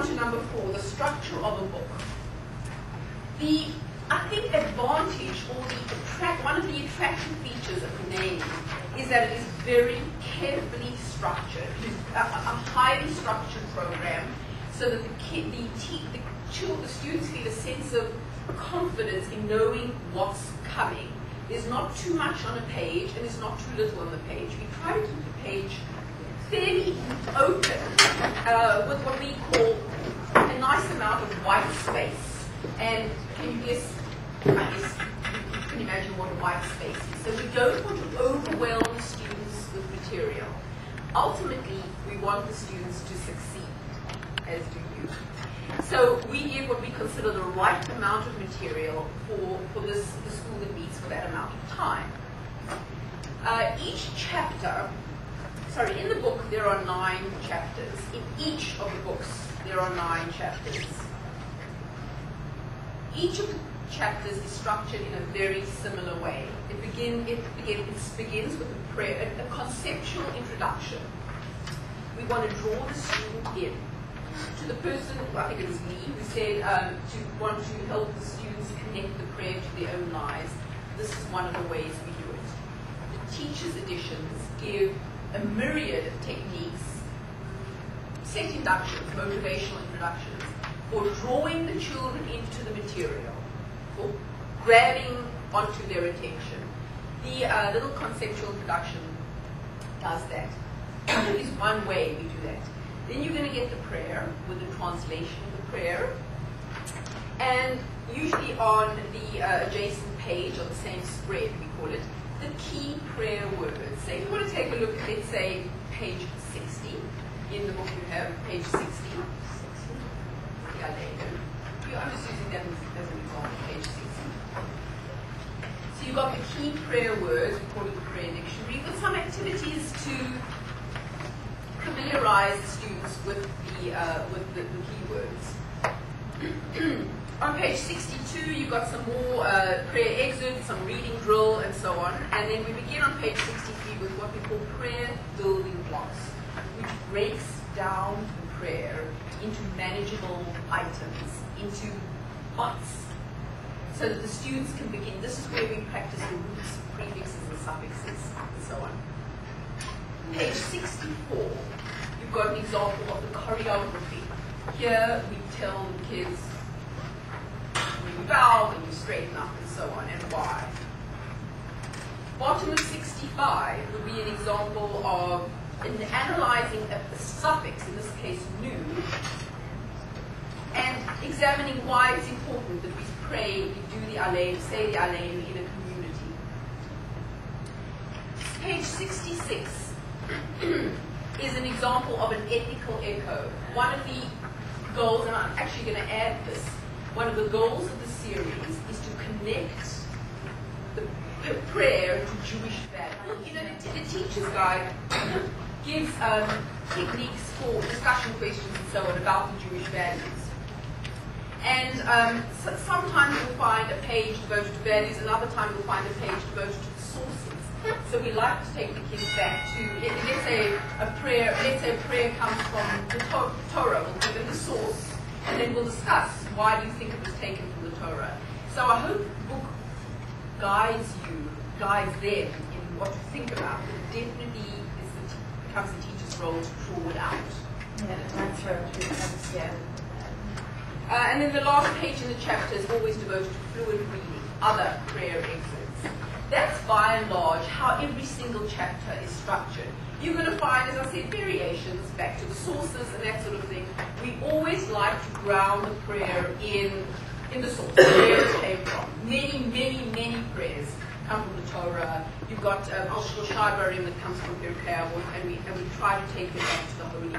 on to number 4, the structure of a book. I think advantage, or one of the attractive features of Hineni is that it is very carefully structured. It is a highly structured program, so that the students feel a sense of confidence in knowing what's coming. There's not too much on a page, and there's not too little on the page. We try to keep the page fairly open, with what we call a nice amount of white space. And can you guess, I guess you can imagine what a white space is. So we don't want to overwhelm the students with material. Ultimately, we want the students to succeed, as do you. So we give what we consider the right amount of material for the school that meets for that amount of time. In the book there are 9 chapters. In each of the books there are 9 chapters. Each of the chapters is structured in a very similar way. It begins with a conceptual introduction. We want to draw the student in. To the person, I think it was me, who said to want to help the students connect the prayer to their own lives. This is one of the ways we do it. The teacher's editions give a myriad of techniques, set inductions, motivational introductions, for drawing the children into the material, for grabbing onto their attention. The little conceptual introduction does that. It is one way we do that. Then you're going to get the prayer with the translation of the prayer. And usually on the adjacent page, on the same spread, we call it, the key prayer words. So if you want to take a look, let's say page 60 in the book you have, page 60. I'm just using that as an example, page 60. So you've got the key prayer words, we call it the prayer dictionary, with some activities to familiarize the students with the keywords. On page 62, you've got some more prayer excerpts, some reading drill, and so on. And then we begin on page 63 with what we call prayer building blocks, which breaks down the prayer into manageable items, into parts, so that the students can begin. This is where we practice the roots, prefixes, and suffixes, and so on. Page 64, you've got an example of the choreography. Here we tell the kids when you bow, when you straighten up, and so on, and why. Bottom of 65 would be an example of analyzing a suffix, in this case nu, and examining why it's important that we pray, we do the Alleluia, say the Alleluia in a community. Page 66 is an example of an ethical echo. One of the goals, and I'm actually going to add this, one of the goals of the series is to connect the prayer to Jewish values. You know, the teacher's guide gives techniques for discussion questions and so on about the Jewish values. And so sometimes you'll find a page devoted to values, another time you'll find a page devoted to the sources. So we like to take the kids back to, let's say a prayer comes from the Torah. We'll give them the source, and then we'll discuss why do you think it was taken from the Torah. So I hope the book guides them in what to think about. It definitely becomes the teacher's role to draw it out. Yeah, transfer to understand. And then the last page in the chapter is always devoted to fluent reading, other prayer excerpts. That's by and large how every single chapter is structured. You're going to find, as I said, variations back to the sources and that sort of thing. We always like to ground the prayer in the source, where it came from. Many prayers come from the Torah. You've got Al Shabarim that comes from Pirkei Avot, and we try to take them back to the holy, to